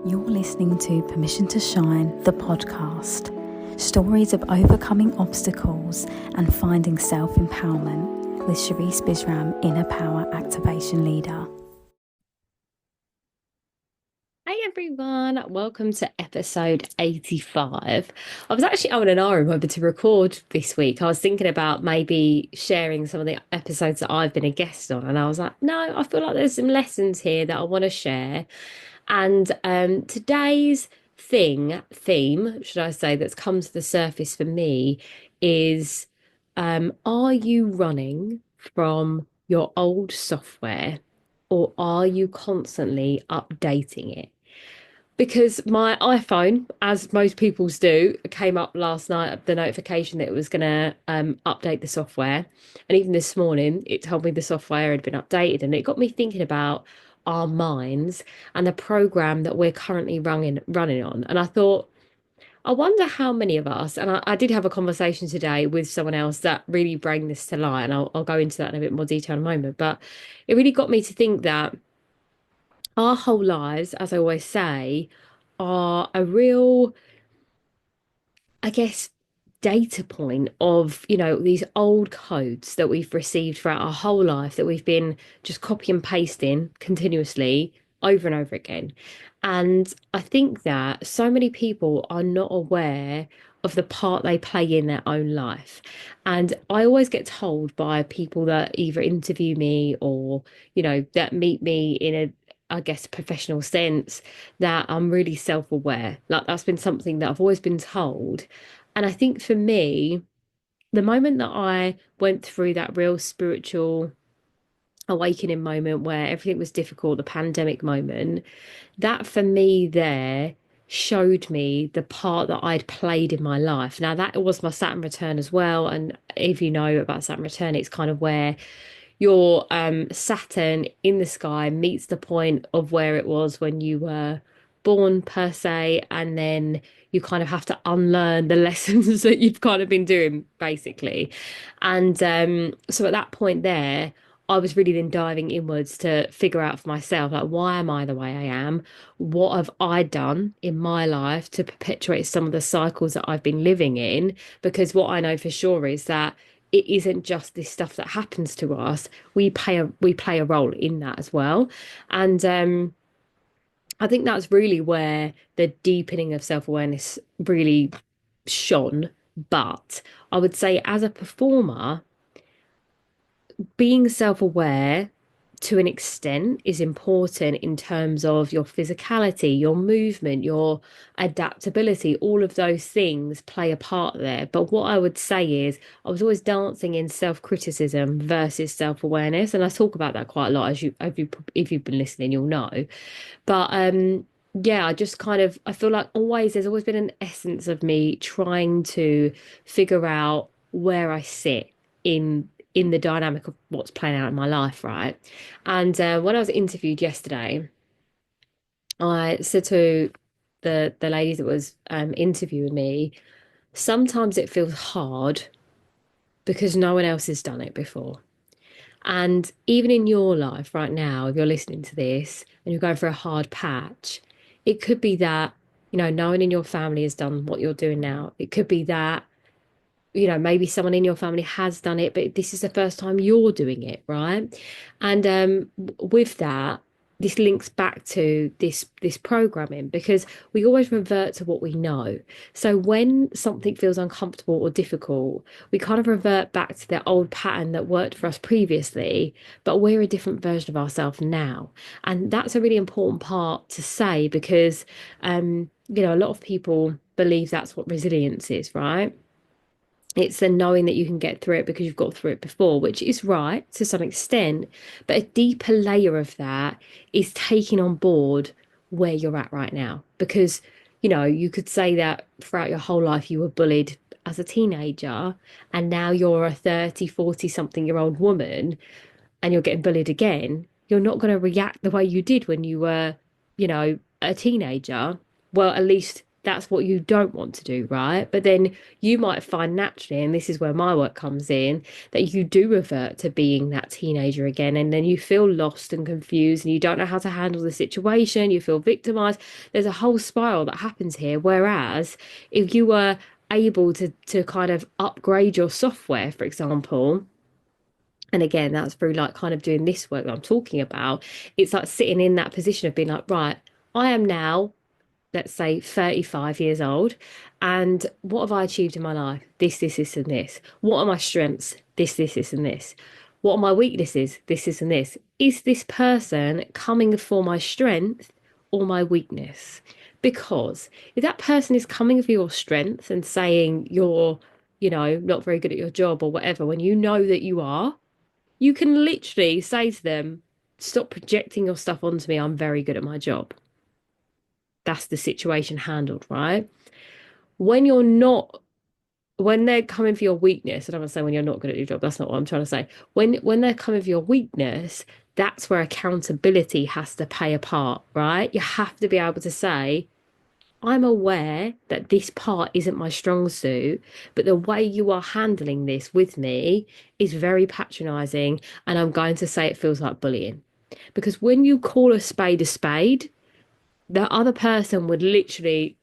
You're listening to Permission to Shine, the podcast. Stories of overcoming obstacles and finding self-empowerment with Sherisse Bisram, Inner Power Activation Leader. Hey everyone, welcome to episode 85. I was actually on and on whether to record this week. I was thinking about maybe sharing some of the episodes that I've been a guest on, and I was like, no, I feel like there's some lessons here that I want to share. And today's theme, should I say, that's come to the surface for me is are you running from your old software or are you constantly updating it? Because my iPhone, as most people's do, came up last night, the notification that it was going to update the software. And even this morning, it told me the software had been updated. And it got me thinking about our minds and the program that we're currently running on. And I thought, I wonder how many of us, and I did have a conversation today with someone else that really bring this to light. And I'll go into that in a bit more detail in a moment. But it really got me to think that our whole lives, as I always say, are a real, I guess, data point of, these old codes that we've received throughout our whole life that we've been just copy and pasting continuously over and over again. And I think that so many people are not aware of the part they play in their own life. And I always get told by people that either interview me or, that meet me in a I guess, professional sense, that I'm really self-aware. Like that's been something that I've always been told. And I think for me, the moment that I went through that real spiritual awakening moment where everything was difficult, the pandemic moment, that for me there showed me the part that I'd played in my life. Now that was my Saturn return as well. And if you know about Saturn return, it's kind of where your Saturn in the sky meets the point of where it was when you were born, per se, and then you kind of have to unlearn the lessons that you've kind of been doing, basically. And so at that point there, I was really then diving inwards to figure out for myself, like, why am I the way I am? What have I done in my life to perpetuate some of the cycles that I've been living in? Because what I know for sure is that it isn't just this stuff that happens to us. We play a role in that as well. And I think that's really where the deepening of self-awareness really shone. But I would say as a performer, being self-aware to an extent is important in terms of your physicality, your movement, your adaptability. All of those things play a part there. But what I would say is I was always dancing in self-criticism versus self-awareness. And I talk about that quite a lot, if you've been listening, you'll know. But yeah, I feel like there's always been an essence of me trying to figure out where I sit in the dynamic of what's playing out in my life, right? And when I was interviewed yesterday, I said to the lady that was interviewing me, sometimes it feels hard because no one else has done it before. And even in your life right now, if you're listening to this and you're going through a hard patch, it could be that, no one in your family has done what you're doing now. It could be that maybe someone in your family has done it, but this is the first time you're doing it, right? And with that, this links back to this programming because we always revert to what we know. So when something feels uncomfortable or difficult, we kind of revert back to the old pattern that worked for us previously, but we're a different version of ourselves now. And that's a really important part to say because a lot of people believe that's what resilience is, right? It's the knowing that you can get through it because you've got through it before, which is right to some extent. But a deeper layer of that is taking on board where you're at right now. Because, you could say that throughout your whole life you were bullied as a teenager, and now you're a 30, 40 something year old woman and you're getting bullied again. You're not going to react the way you did when you were, a teenager. Well, at least that's what you don't want to do, right? But then you might find naturally, and this is where my work comes in, that you do revert to being that teenager again, and then you feel lost and confused, and you don't know how to handle the situation, you feel victimized. There's a whole spiral that happens here. Whereas if you were able to kind of upgrade your software, for example, and again, that's through like kind of doing this work that I'm talking about, it's like sitting in that position of being like, right, I am now, let's say, 35 years old. And what have I achieved in my life? This, and this. What are my strengths? This, and this. What are my weaknesses? This, and this. Is this person coming for my strength or my weakness? Because if that person is coming for your strength and saying you're, not very good at your job or whatever, when you know that you are, you can literally say to them, stop projecting your stuff onto me. I'm very good at my job. That's the situation handled, right? When you're not, when they're coming for your weakness, I don't want to say when you're not good at your job, that's not what I'm trying to say. When they're coming for your weakness, that's where accountability has to play a part, right? You have to be able to say, I'm aware that this part isn't my strong suit, but the way you are handling this with me is very patronizing, and I'm going to say it feels like bullying. Because when you call a spade, the other person would literally,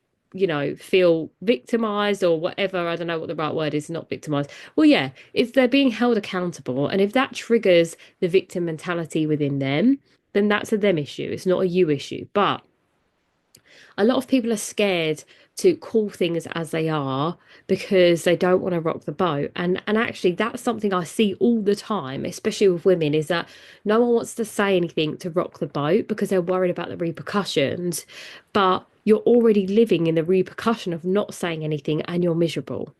feel victimized or whatever. I don't know what the right word is, not victimized. Well, yeah, if they're being held accountable, and if that triggers the victim mentality within them, then that's a them issue. It's not a you issue. But a lot of people are scared to call things as they are because they don't want to rock the boat. And actually that's something I see all the time, especially with women, is that no one wants to say anything to rock the boat because they're worried about the repercussions, but you're already living in the repercussion of not saying anything and you're miserable.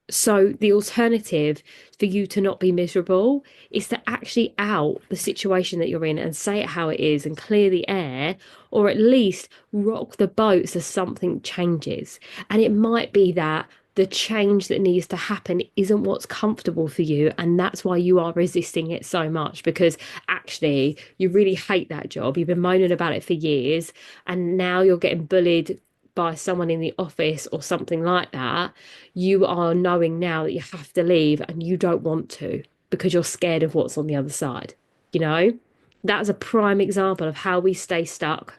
So the alternative for you to not be miserable is to actually out the situation that you're in and say it how it is and clear the air, or at least rock the boat so something changes. And it might be that the change that needs to happen isn't what's comfortable for you, and that's why you are resisting it so much, because actually you really hate that job. You've been moaning about it for years, and now you're getting bullied by someone in the office or something like that. You are knowing now that you have to leave and you don't want to because you're scared of what's on the other side. You know, that's a prime example of how we stay stuck.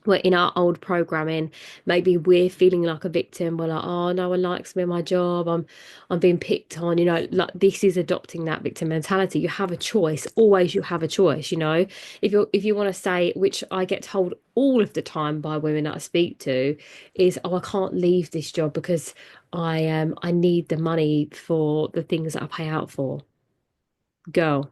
We're in our old programming. Maybe we're feeling like a victim. We're like, oh, no one likes me in my job. I'm being picked on. Like this is adopting that victim mentality. You have a choice. Always, you have a choice. If you want to say, which I get told all of the time by women that I speak to, is, oh, I can't leave this job because I need the money for the things that I pay out for. Girl,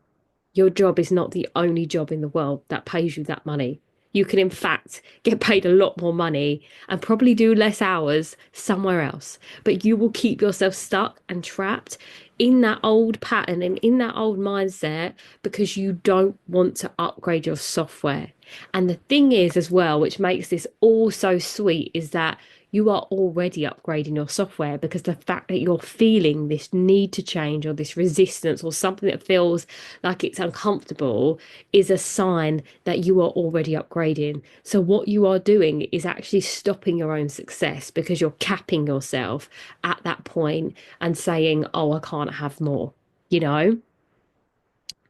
your job is not the only job in the world that pays you that money. You can, in fact, get paid a lot more money and probably do less hours somewhere else. But you will keep yourself stuck and trapped in that old pattern and in that old mindset because you don't want to upgrade your software. And the thing is, as well, which makes this all so sweet, is that you are already upgrading your software, because the fact that you're feeling this need to change or this resistance or something that feels like it's uncomfortable is a sign that you are already upgrading. So what you are doing is actually stopping your own success because you're capping yourself at that point and saying, oh, I can't have more, you know?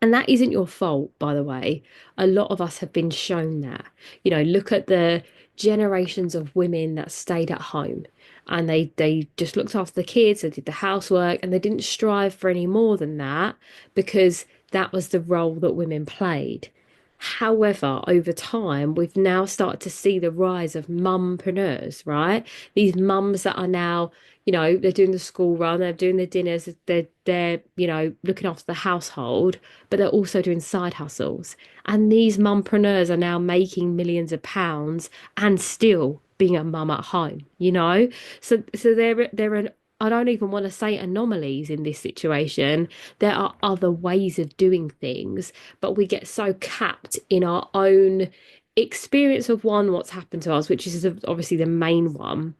And that isn't your fault, by the way. A lot of us have been shown that. Look at the generations of women that stayed at home and they just looked after the kids, they did the housework, and they didn't strive for any more than that because that was the role that women played. However, over time, we've now started to see the rise of mumpreneurs, right? These mums that are now, they're doing the school run, they're doing the dinners, they're looking after the household, but they're also doing side hustles. And these mumpreneurs are now making millions of pounds and still being a mum at home, So they're an I don't even want to say anomalies in this situation. There are other ways of doing things, but we get so capped in our own experience of what's happened to us, which is obviously the main one,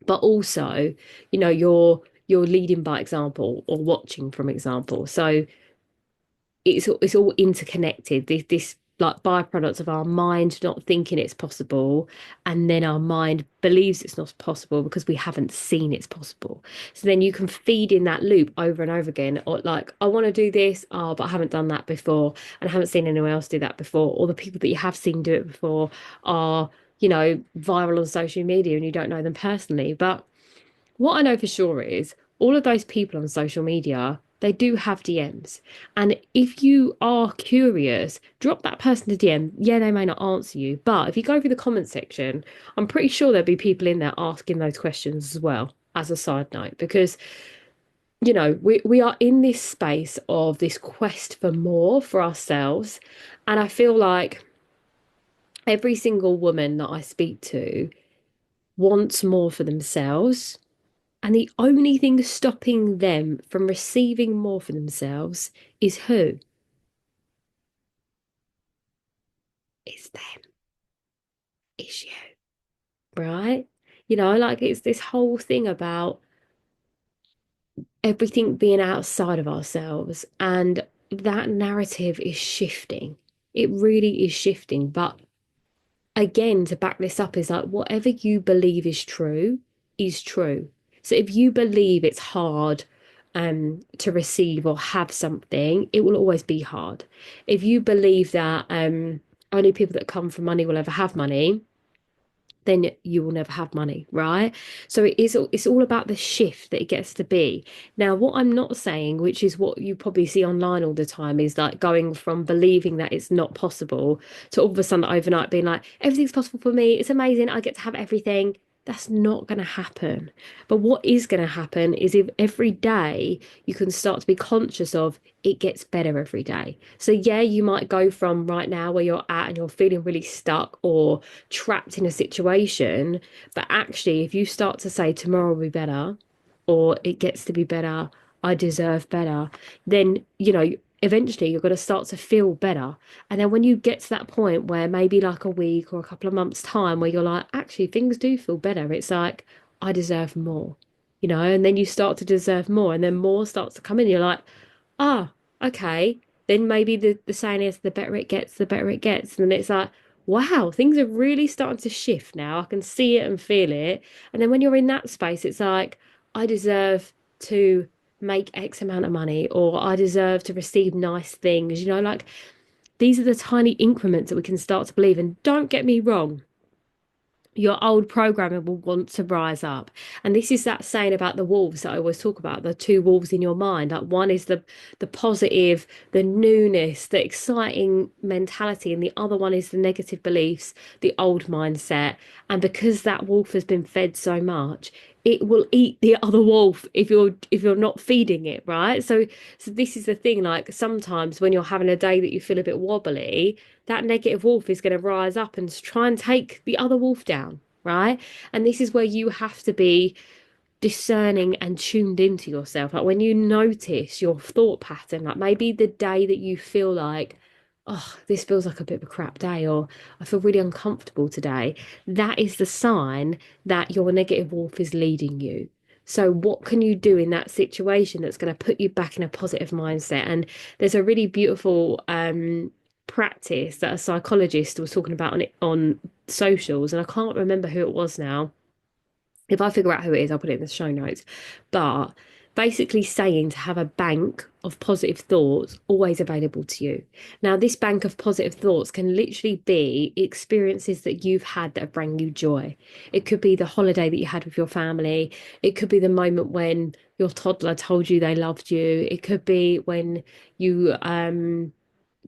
but also, you're leading by example or watching from example. So it's all interconnected. This like byproducts of our mind not thinking it's possible, and then our mind believes it's not possible because we haven't seen it's possible. So then you can feed in that loop over and over again, or like, I want to do this, oh, but I haven't done that before, and I haven't seen anyone else do that before, or the people that you have seen do it before are, viral on social media and you don't know them personally. But what I know for sure is all of those people on social media, they do have DMs. And if you are curious, drop that person a DM. Yeah, they may not answer you, but if you go through the comment section, I'm pretty sure there'll be people in there asking those questions as well, as a side note, because we are in this space of this quest for more for ourselves. And I feel like every single woman that I speak to wants more for themselves. And the only thing stopping them from receiving more for themselves is who? It's them. It's you, right? Like it's this whole thing about everything being outside of ourselves. And that narrative is shifting. It really is shifting. But again, to back this up, is like whatever you believe is true is true. So if you believe it's hard to receive or have something, it will always be hard. If you believe that only people that come from money will ever have money, then you will never have money, right? So it's all about the shift that it gets to be. Now, what I'm not saying, which is what you probably see online all the time, is like going from believing that it's not possible to all of a sudden overnight being like, everything's possible for me, it's amazing, I get to have everything. That's not going to happen. But what is going to happen is if every day you can start to be conscious of it gets better every day. So yeah, you might go from right now where you're at and you're feeling really stuck or trapped in a situation. But actually, if you start to say tomorrow will be better, or it gets to be better, I deserve better, then, eventually you're going to start to feel better. And then when you get to that point where maybe like a week or a couple of months' time where you're like, actually, things do feel better, it's like, I deserve more, and then you start to deserve more, and then more starts to come in. You're like, ah, okay. Then maybe the saying is the better it gets, the better it gets. And then it's like, wow, things are really starting to shift now. I can see it and feel it. And then when you're in that space, it's like, I deserve to make X amount of money, or I deserve to receive nice things. Like these are the tiny increments that we can start to believe. And don't get me wrong, your old programming will want to rise up. And this is that saying about the wolves that I always talk about, the two wolves in your mind. Like one is the positive, the newness, the exciting mentality, and the other one is the negative beliefs, the old mindset. And because that wolf has been fed so much, it will eat the other wolf if you're not feeding it, right? So this is the thing, like sometimes when you're having a day that you feel a bit wobbly, that negative wolf is going to rise up and try and take the other wolf down, right? And this is where you have to be discerning and tuned into yourself. Like when you notice your thought pattern, like maybe the day that you feel like, oh, this feels like a bit of a crap day, or I feel really uncomfortable today, that is the sign that your negative wolf is leading you. So, what can you do in that situation that's going to put you back in a positive mindset? And there's a really beautiful practice that a psychologist was talking about on it on socials, and I can't remember who it was now. If I figure out who it is, I'll put it in the show notes. But basically saying to have a bank of positive thoughts always available to you. Now, this bank of positive thoughts can literally be experiences that you've had that have bring you joy. It could be the holiday that you had with your family. It could be the moment when your toddler told you they loved you. It could be when you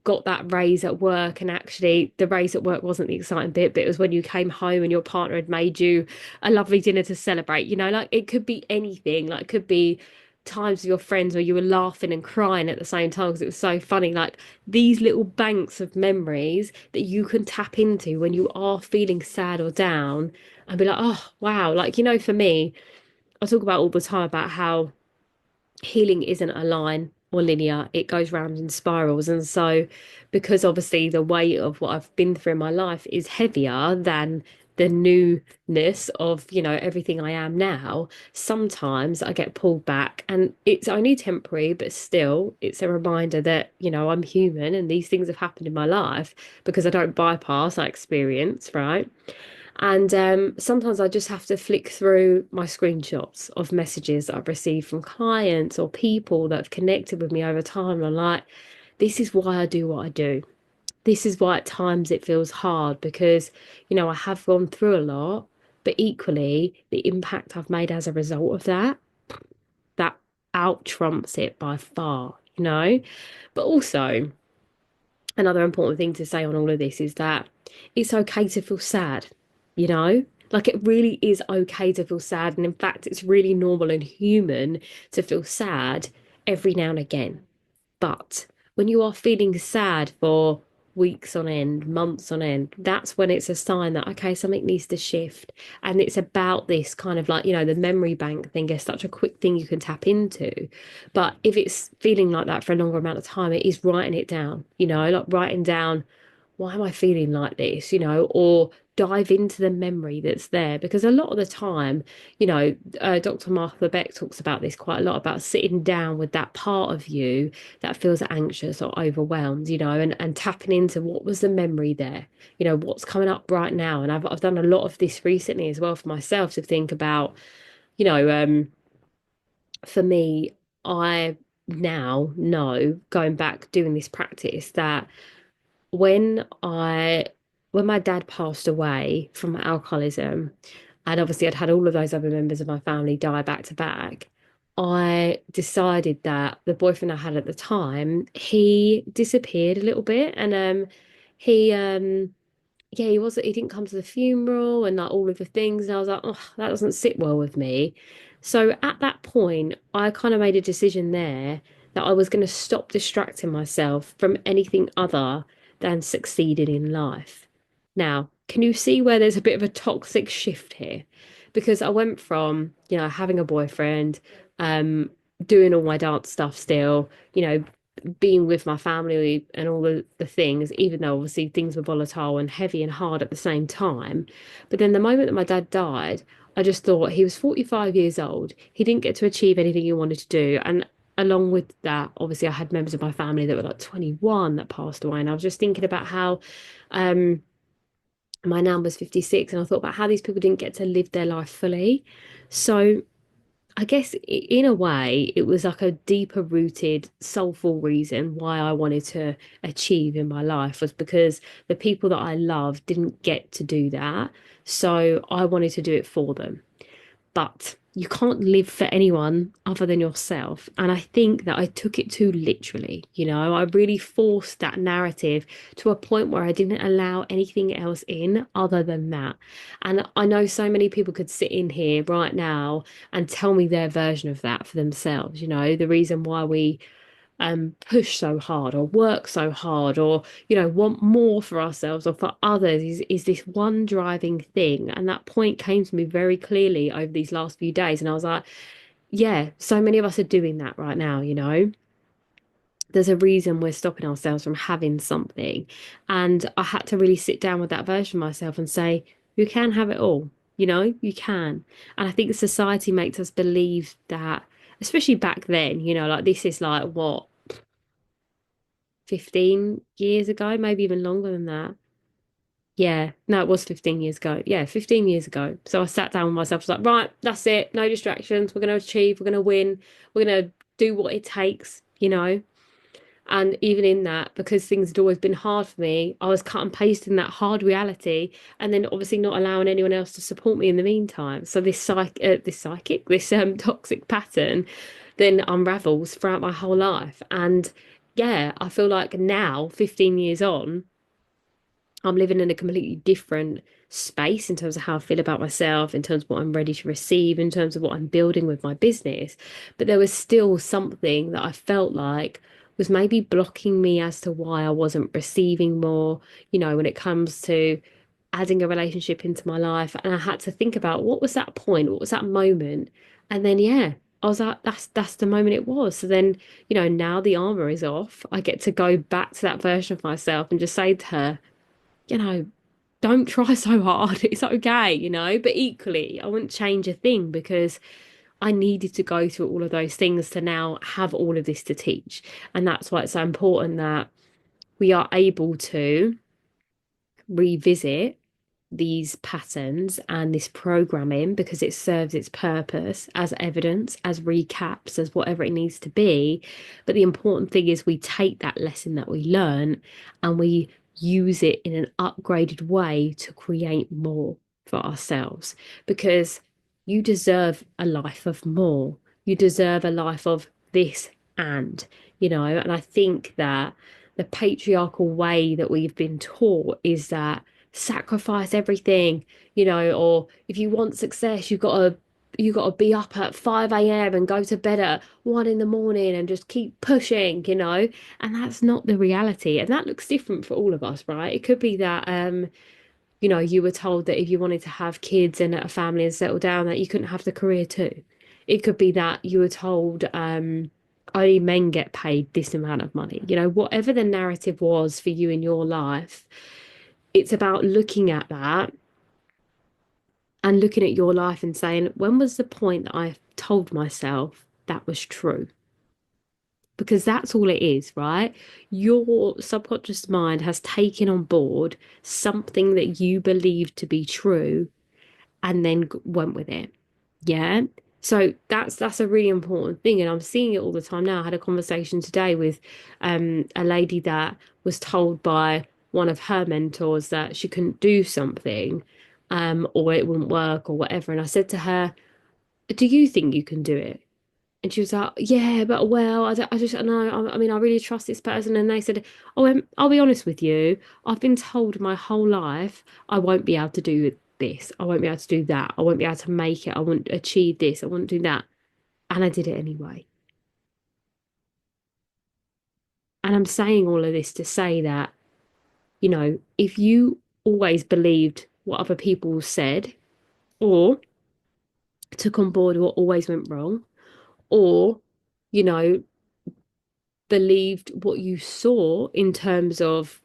got that raise at work, and actually the raise at work wasn't the exciting bit, but it was when you came home and your partner had made you a lovely dinner to celebrate. Like it could be anything. Like it could be times with your friends where you were laughing and crying at the same time because it was so funny. Like these little banks of memories that you can tap into when you are feeling sad or down, and be like, oh wow. Like, for me, I talk about all the time about how healing isn't a line or linear, it goes round in spirals. And so, because obviously the weight of what I've been through in my life is heavier than the newness of, everything I am now, sometimes I get pulled back and it's only temporary, but still it's a reminder that, I'm human and these things have happened in my life because I don't bypass that experience, right? And sometimes I just have to flick through my screenshots of messages that I've received from clients or people that have connected with me over time. And I'm like, this is why I do what I do. This is why at times it feels hard because, I have gone through a lot, but equally the impact I've made as a result of that out trumps it by far. But also, another important thing to say on all of this is that it's okay to feel sad, you know? Like it really is okay to feel sad. And in fact, it's really normal and human to feel sad every now and again. But when you are feeling sad for weeks on end, months on end, that's when it's a sign that, okay, something needs to shift. And it's about this kind of like, the memory bank thing is such a quick thing you can tap into. But if it's feeling like that for a longer amount of time, it is writing it down, like writing down, why am I feeling like this, or dive into the memory that's there. Because a lot of the time, Dr. Martha Beck talks about this quite a lot about sitting down with that part of you that feels anxious or overwhelmed, and tapping into what was the memory there, what's coming up right now. And I've done a lot of this recently as well for myself to think about, you know, um, for me, I now know going back doing this practice that when I when my dad passed away from alcoholism, and obviously I'd had all of those other members of my family die back to back, I decided that the boyfriend I had at the time, he disappeared a little bit and he yeah, he didn't come to the funeral and like all of the things. And I was like, oh, that doesn't sit well with me. So at that point, I kind of made a decision there that I was going to stop distracting myself from anything other than succeeding in life. Now, can you see where there's a bit of a toxic shift here? Because I went from, having a boyfriend, um, doing all my dance stuff still, being with my family and all the things, even though obviously things were volatile and heavy and hard at the same time. But then the moment that my dad died, I just thought he was 45 years old. He didn't get to achieve anything he wanted to do. And along with that, obviously, I had members of my family that were like 21 that passed away. And I was just thinking about how um, my nan was 56, and I thought about how these people didn't get to live their life fully. So I guess in a way, it was like a deeper rooted, soulful reason why I wanted to achieve in my life was because the people that I love didn't get to do that. So I wanted to do it for them. But you can't live for anyone other than yourself. And I think that I took it too literally. I really forced that narrative to a point where I didn't allow anything else in other than that. And I know so many people could sit in here right now and tell me their version of that for themselves. The reason why we push so hard or work so hard or want more for ourselves or for others is this one driving thing. And that point came to me very clearly over these last few days, and I was like, yeah, so many of us are doing that right now. There's a reason we're stopping ourselves from having something. And I had to really sit down with that version of myself and say, you can have it all, you can. And I think society makes us believe that, especially back then, like this is like what, 15 years ago, maybe even longer than that. Yeah, no, it was 15 years ago. Yeah, 15 years ago. So I sat down with myself, was like, right, that's it. No distractions. We're going to achieve. We're going to win. We're going to do what it takes. And even in that, because things had always been hard for me, I was cut and pasting that hard reality, and then obviously not allowing anyone else to support me in the meantime. So this toxic pattern then unravels throughout my whole life. And yeah, I feel like now, 15 years on, I'm living in a completely different space in terms of how I feel about myself, in terms of what I'm ready to receive, in terms of what I'm building with my business. But there was still something that I felt like was maybe blocking me as to why I wasn't receiving more, when it comes to adding a relationship into my life. And I had to think about what was that point, what was that moment? And then, yeah. I was like, that's the moment it was. So then, now the armor is off. I get to go back to that version of myself and just say to her, you know, don't try so hard. It's okay, But equally, I wouldn't change a thing because I needed to go through all of those things to now have all of this to teach. And that's why it's so important that we are able to revisit these patterns and this programming because it serves its purpose as evidence, as recaps, as whatever it needs to be. But the important thing is we take that lesson that we learn and we use it in an upgraded way to create more for ourselves because you deserve a life of more. You deserve a life of this and I think that the patriarchal way that we've been taught is that sacrifice everything, or if you want success, you got to be up at 5 a.m. and go to bed at 1 in the morning and just keep pushing, and that's not the reality. And that looks different for all of us, right? It could be that you were told that if you wanted to have kids and a family and settle down, that you couldn't have the career too. It could be that you were told only men get paid this amount of money. Whatever the narrative was for you in your life, it's about looking at that and looking at your life and saying, when was the point that I told myself that was true? Because that's all it is, right? Your subconscious mind has taken on board something that you believe to be true and then went with it. Yeah. So that's a really important thing. And I'm seeing it all the time now. I had a conversation today with a lady that was told by one of her mentors that she couldn't do something or it wouldn't work or whatever. And I said to her, do you think you can do it? And she was like, yeah, but well, I just, no, I mean, I really trust this person. And they said, oh, I'll be honest with you. I've been told my whole life I won't be able to do this. I won't be able to do that. I won't be able to make it. I won't achieve this. I won't do that. And I did it anyway. And I'm saying all of this to say that, if you always believed what other people said or took on board what always went wrong, or, you know, believed what you saw in terms of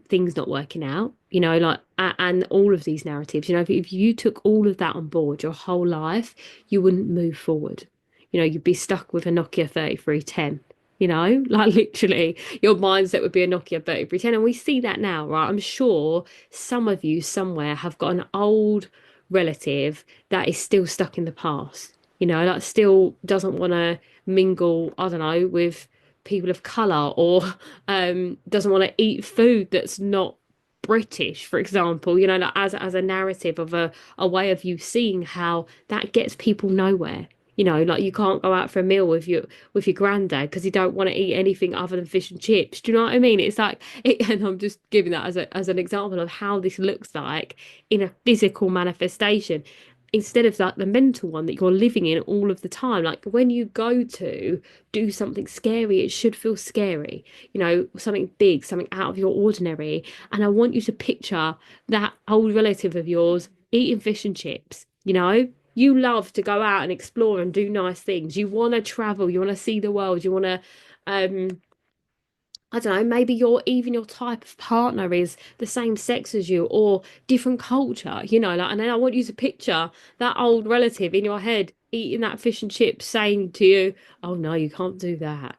things not working out, like and all of these narratives, if you took all of that on board your whole life, you wouldn't move forward. You'd be stuck with a Nokia 3310. Like literally your mindset would be a Nokia 3310. And we see that now, right? I'm sure some of you somewhere have got an old relative that is still stuck in the past, like still doesn't want to mingle, I don't know, with people of color, or doesn't want to eat food that's not British, for example, like as a narrative of a way of you seeing how that gets people nowhere. Like you can't go out for a meal with your granddad because you don't want to eat anything other than fish and chips. Do you know what I mean? It's like and I'm just giving that as an example of how this looks like in a physical manifestation, instead of like the mental one that you're living in all of the time. Like when you go to do something scary, it should feel scary, something big, something out of your ordinary. And I want you to picture that old relative of yours eating fish and chips. You love to go out and explore and do nice things. You want to travel, you want to see the world, you want to I don't know, maybe your type of partner is the same sex as you or different culture, like, and then I want you to picture that old relative in your head eating that fish and chips, saying to you, oh no, you can't do that.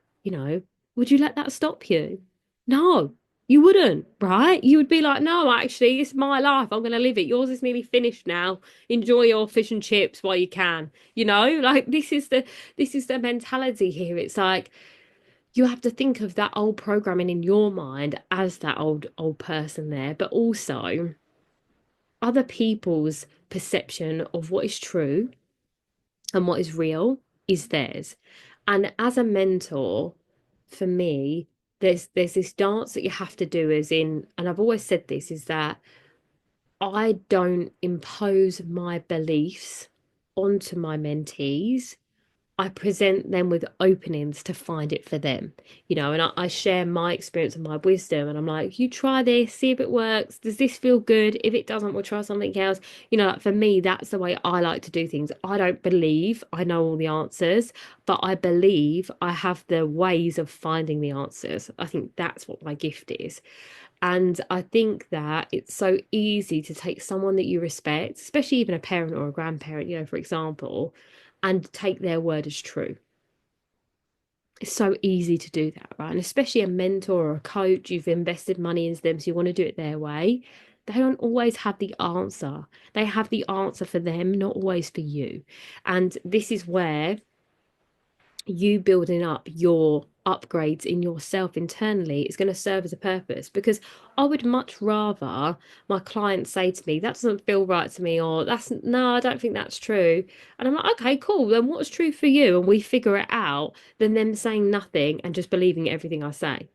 Would you let that stop you? No, you wouldn't, right? You would be like, no, actually, it's my life. I'm going to live it. Yours is nearly finished now. Enjoy your fish and chips while you can, like this is the mentality here. It's like, you have to think of that old programming in your mind as that old person there, but also other people's perception of what is true and what is real is theirs. And as a mentor, for me, there's this dance that you have to do, as in, and I've always said this, is that I don't impose my beliefs onto my mentees. I present them with openings to find it for them, and I share my experience and my wisdom. And I'm like, you try this, see if it works. Does this feel good? If it doesn't, we'll try something else. Like for me, that's the way I like to do things. I don't believe I know all the answers, but I believe I have the ways of finding the answers. I think that's what my gift is. And I think that it's so easy to take someone that you respect, especially even a parent or a grandparent, for example, and take their word as true. It's so easy to do that, right? And especially a mentor or a coach, you've invested money into them, so you want to do it their way. They don't always have the answer. They have the answer for them, not always for you. And this is where you building up your upgrades in yourself internally is going to serve as a purpose, because I would much rather my clients say to me, that doesn't feel right to me, or that's no, I don't think that's true. And I'm like, okay, cool. Then what's true for you? And we figure it out, than them saying nothing and just believing everything I say.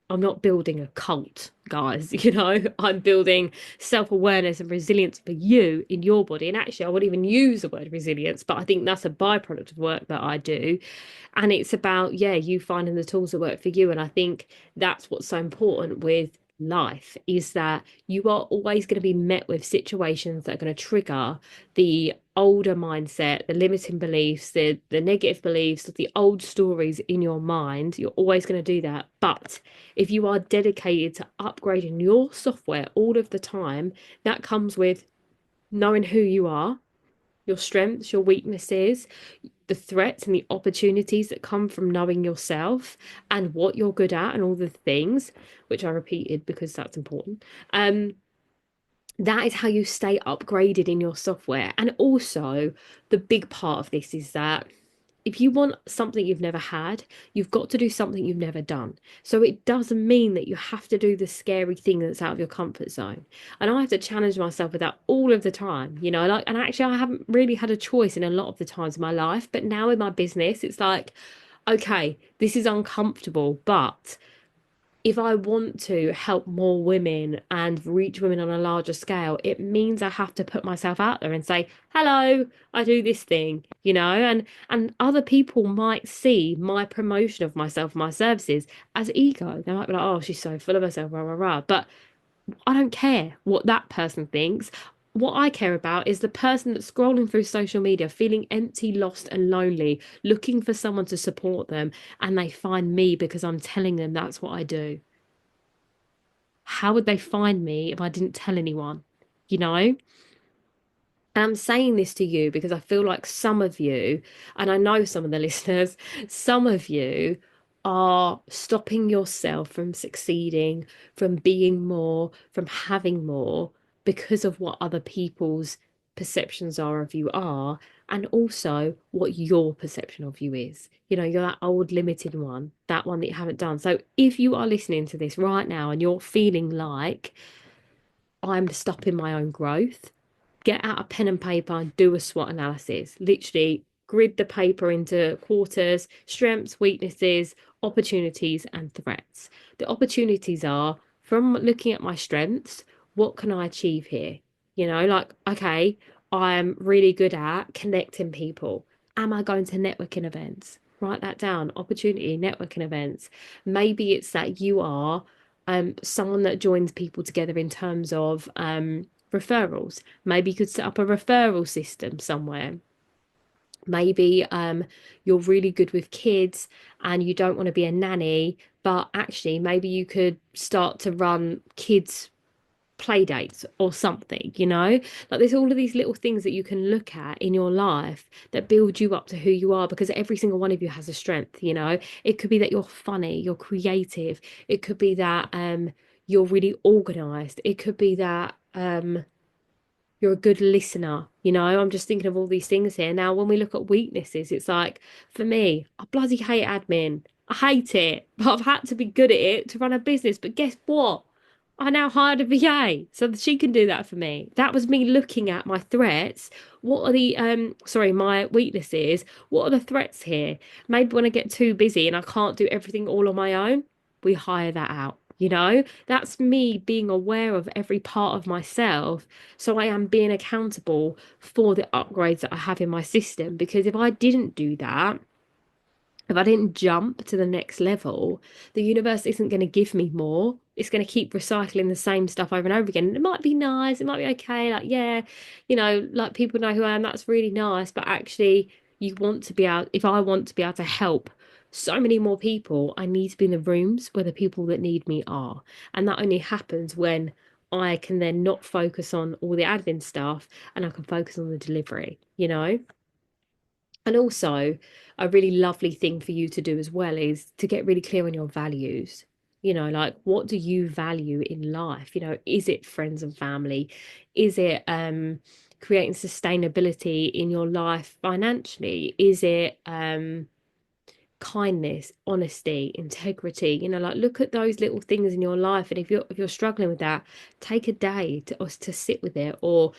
I'm not building a cult, guys. I'm building self-awareness and resilience for you in your body. And actually, I wouldn't even use the word resilience, but I think that's a byproduct of work that I do. And it's about, yeah, you finding the tools that work for you. And I think that's what's so important with life, is that you are always going to be met with situations that are going to trigger the older mindset, the limiting beliefs, the negative beliefs, the old stories in your mind. You're always going to do that. But if you are dedicated to upgrading your software all of the time, that comes with knowing who you are, your strengths, your weaknesses, the threats and the opportunities that come from knowing yourself and what you're good at and all the things, which I repeated because that's important. That is how you stay upgraded in your software. And also, the big part of this is that if you want something you've never had, you've got to do something you've never done. So it doesn't mean that you have to do the scary thing that's out of your comfort zone. And I have to challenge myself with that all of the time, and actually I haven't really had a choice in a lot of the times in my life, but now in my business, it's like, okay, this is uncomfortable, but if I want to help more women and reach women on a larger scale, it means I have to put myself out there and say, hello, I do this thing, and other people might see my promotion of myself, my services, as ego. They might be like, oh, she's so full of herself, rah, rah, rah. But I don't care what that person thinks. What I care about is the person that's scrolling through social media, feeling empty, lost, and lonely, looking for someone to support them, and they find me because I'm telling them that's what I do. How would they find me if I didn't tell anyone? You know? And I'm saying this to you because I feel like some of you, and I know some of the listeners, some of you are stopping yourself from succeeding, from being more, from having more because of what other people's perceptions are of you are, and also what your perception of you is. You're that old limited one, that one that you haven't done. So if you are listening to this right now and you're feeling like I'm stopping my own growth, get out a pen and paper and do a SWOT analysis. Literally grid the paper into quarters: strengths, weaknesses, opportunities, and threats. The opportunities are, from looking at my strengths, what can I achieve here? Okay, I'm really good at connecting people. Am I going to networking events? Write that down. Opportunity, networking events. Maybe it's that you are someone that joins people together in terms of referrals. Maybe you could set up a referral system somewhere. Maybe you're really good with kids and you don't want to be a nanny, but actually maybe you could start to run kids play dates or something, like there's all of these little things that you can look at in your life that build you up to who you are, because every single one of you has a strength. It could be that you're funny, you're creative, it could be that you're really organized, it could be that you're a good listener. I'm just thinking of all these things here. Now, when we look at weaknesses, it's like, for me, I bloody hate admin. I hate it, but I've had to be good at it to run a business. But guess what? I now hired a VA so that she can do that for me. That was me looking at my threats. What are the my weaknesses? What are the threats here? Maybe when I get too busy and I can't do everything all on my own, we hire that out. That's me being aware of every part of myself. So I am being accountable for the upgrades that I have in my system. Because if I didn't do that, if I didn't jump to the next level, the universe isn't going to give me more. It's going to keep recycling the same stuff over and over again. And it might be nice, it might be okay, like, yeah, like people know who I am, that's really nice. But actually, you want to be able, if I want to be able to help so many more people. I need to be in the rooms where the people that need me are. And that only happens when I can then not focus on all the admin stuff and I can focus on the delivery, you know? And also, a really lovely thing for you to do as well is to get really clear on your values. You know, like what do you value in life? You know, is it friends and family? Is it creating sustainability in your life financially? Is it kindness, honesty, integrity? You know, like look at those little things in your life, and if you're struggling with that, take a day to sit with it, or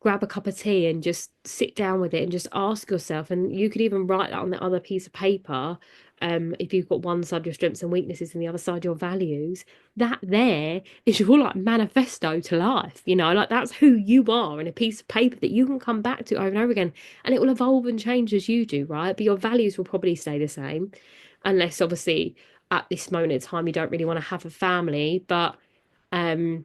grab a cup of tea and just sit down with it and just ask yourself. And you could even write that on the other piece of paper. If you've got one side your strengths and weaknesses and the other side your values, that there is your like manifesto to life. You know, like that's who you are in a piece of paper that you can come back to over and over again, and it will evolve and change as you do, right? But your values will probably stay the same, unless obviously at this moment in time you don't really want to have a family. But um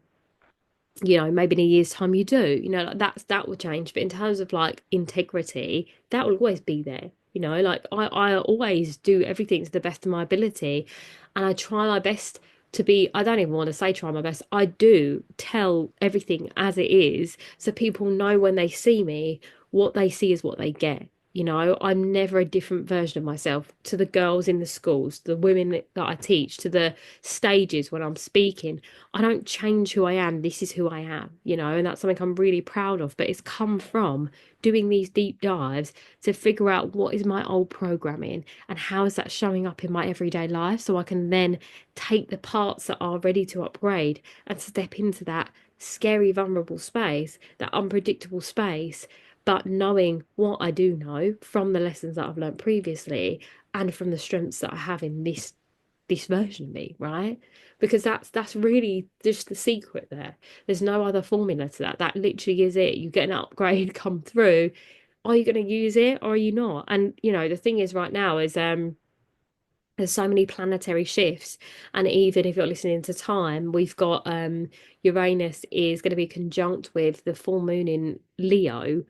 maybe in a year's time you do, like that will change. But in terms of like integrity, that will always be there. Like I always do everything to the best of my ability, and I try my best to be, I don't even want to say try my best, I do tell everything as it is, so people know when they see me, what they see is what they get. I'm never a different version of myself to the girls in the schools, the women that I teach, to the stages when I'm speaking. I don't change who I am. This is who I am, and that's something I'm really proud of. But it's come from doing these deep dives to figure out what is my old programming and how is that showing up in my everyday life, so I can then take the parts that are ready to upgrade and step into that scary, vulnerable space, that unpredictable space, but knowing what I do know from the lessons that I've learned previously and from the strengths that I have in this version of me, right? Because that's really just the secret there. There's no other formula to that. That literally is it. You get an upgrade come through. Are you going to use it or are you not? And the thing is right now is there's so many planetary shifts, and even if you're listening to time, we've got Uranus is going to be conjunct with the full moon in Leo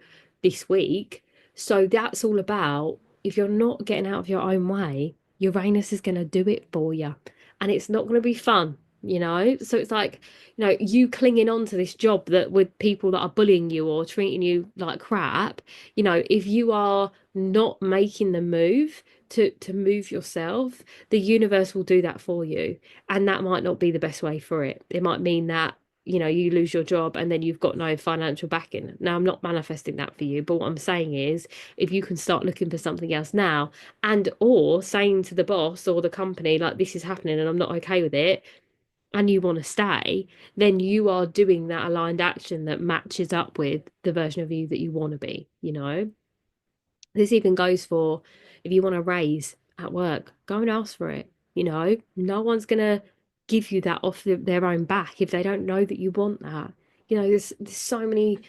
this week. So that's all about, if you're not getting out of your own way, Uranus is going to do it for you, and it's not going to be fun. So it's like, you clinging on to this job that with people that are bullying you or treating you like crap. If you are not making the move to move yourself, the universe will do that for you. And that might not be the best way for it. It might mean that, you lose your job and then you've got no financial backing. Now, I'm not manifesting that for you, but what I'm saying is, if you can start looking for something else now, and or saying to the boss or the company, like, this is happening and I'm not okay with it, and you want to stay, then you are doing that aligned action that matches up with the version of you that you want to be. This even goes for, if you want a raise at work, go and ask for it. No one's gonna give you that off their own back if they don't know that you want that. There's so many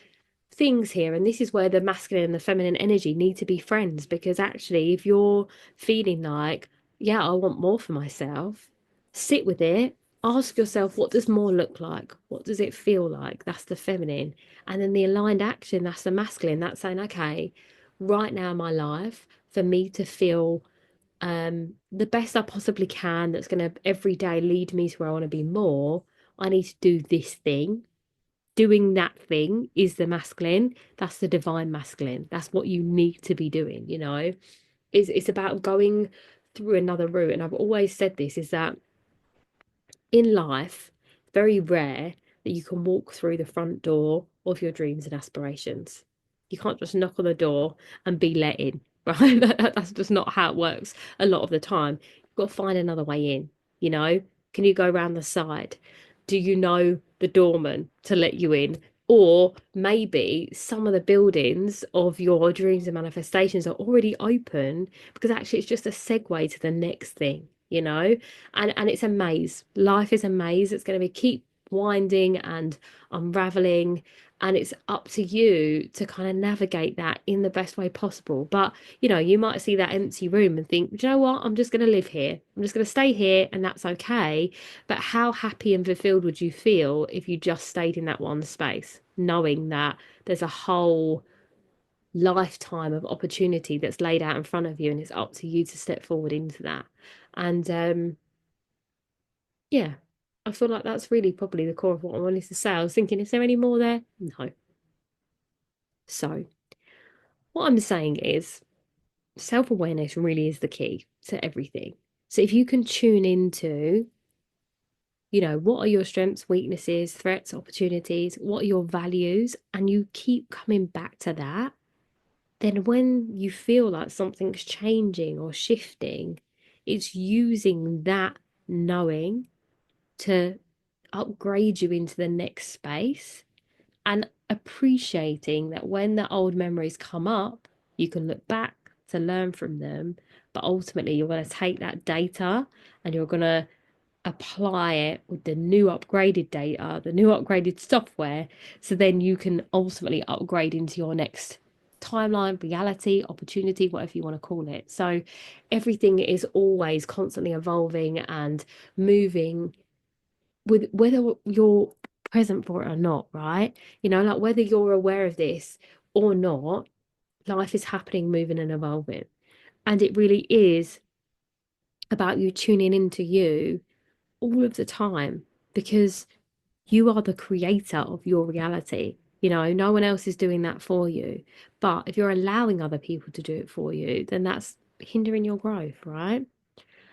things here, and this is where the masculine and the feminine energy need to be friends, because actually, if you're feeling like, yeah, I want more for myself, sit with it, ask yourself, what does more look like? What does it feel like? That's the feminine. And then the aligned action, that's the masculine. That's saying, okay, right now in my life, for me to feel the best I possibly can, that's going to every day lead me to where I want to be more, I need to do this thing. Doing that thing is the masculine. That's the divine masculine. That's what you need to be doing. It's about going through another route. And I've always said this, is that in life, very rare that you can walk through the front door of your dreams and aspirations. You can't just knock on the door and be let in, right? That's just not how it works a lot of the time. You've got to find another way in. Can you go around the side? Do you know the doorman to let you in? Or maybe some of the buildings of your dreams and manifestations are already open, because actually it's just a segue to the next thing. And it's a maze. Life is a maze. It's going to be keep winding and unraveling, and it's up to you to kind of navigate that in the best way possible. But you might see that empty room and think, do you know what, I'm just going to live here, I'm just going to stay here, and that's okay. But how happy and fulfilled would you feel if you just stayed in that one space, knowing that there's a whole lifetime of opportunity that's laid out in front of you, and it's up to you to step forward into that. And yeah, I feel like that's really probably the core of what I wanted to say. I was thinking, is there any more there? No. So what I'm saying is self-awareness really is the key to everything. So if you can tune into, what are your strengths, weaknesses, threats, opportunities, what are your values, and you keep coming back to that, then when you feel like something's changing or shifting, it's using that knowing to upgrade you into the next space, and appreciating that when the old memories come up, you can look back to learn from them. But ultimately, you're going to take that data and you're going to apply it with the new upgraded data, the new upgraded software. So then you can ultimately upgrade into your next timeline, reality, opportunity, whatever you want to call it. So everything is always constantly evolving and moving, with whether you're present for it or not, right? Like whether you're aware of this or not, life is happening, moving and evolving. And it really is about you tuning into you all of the time, because you are the creator of your reality. No one else is doing that for you. But if you're allowing other people to do it for you, then that's hindering your growth, right?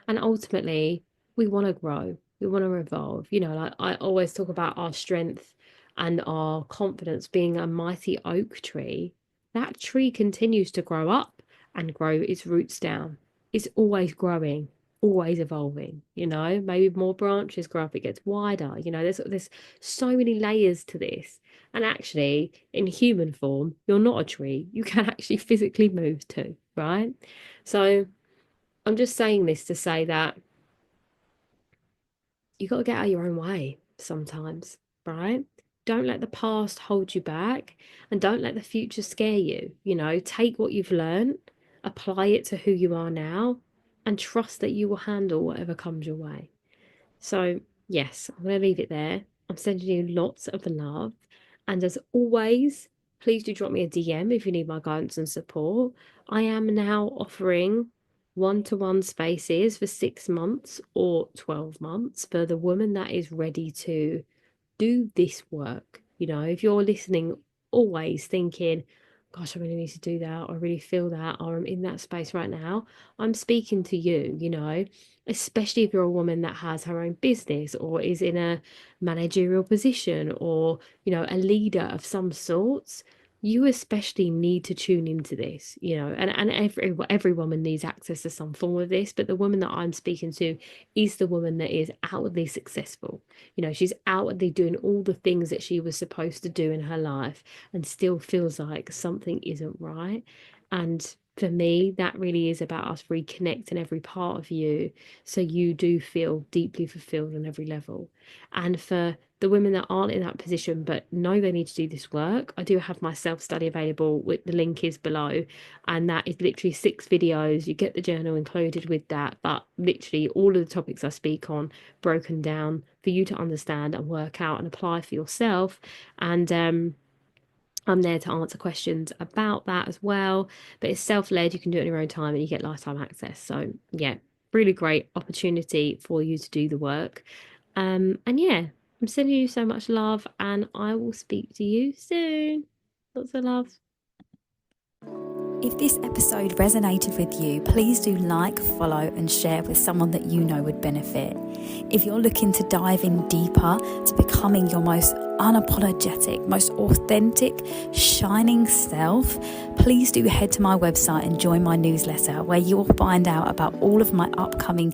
And ultimately, we want to grow, we want to evolve. Like I always talk about our strength and our confidence being a mighty oak tree. That tree continues to grow up and grow its roots down. It's always growing, always evolving. Maybe more branches grow up, it gets wider. There's so many layers to this. And actually, in human form, you're not a tree. You can actually physically move too, right? So I'm just saying this to say that you got to get out of your own way sometimes, right? Don't let the past hold you back, and don't let the future scare you. Take what you've learned, apply it to who you are now, and trust that you will handle whatever comes your way. So, yes, I'm going to leave it there. I'm sending you lots of love. And as always, please do drop me a DM if you need my guidance and support. I am now offering one-to-one spaces for 6 months or 12 months for the woman that is ready to do this work. If you're listening, always thinking, gosh, I really need to do that, or I really feel that, or I'm in that space right now, I'm speaking to you, especially if you're a woman that has her own business or is in a managerial position, or, a leader of some sorts. You especially need to tune into this, and every woman needs access to some form of this. But the woman that I'm speaking to is the woman that is outwardly successful. She's outwardly doing all the things that she was supposed to do in her life and still feels like something isn't right. And for me, that really is about us reconnecting every part of you so you do feel deeply fulfilled on every level. And for the women that aren't in that position but know they need to do this work, I do have my self-study available. With the link is below, and that is literally 6 videos. You get the journal included with that, but literally all of the topics I speak on broken down for you to understand and work out and apply for yourself. And I'm there to answer questions about that as well. But it's self-led, you can do it in your own time, and you get lifetime access. So yeah, really great opportunity for you to do the work. And yeah, I'm sending you so much love, and I will speak to you soon. Lots of love. If this episode resonated with you, please do like, follow, and share with someone that you know would benefit. If you're looking to dive in deeper to becoming your most unapologetic, most authentic, shining self, please do head to my website and join my newsletter, where you'll find out about all of my upcoming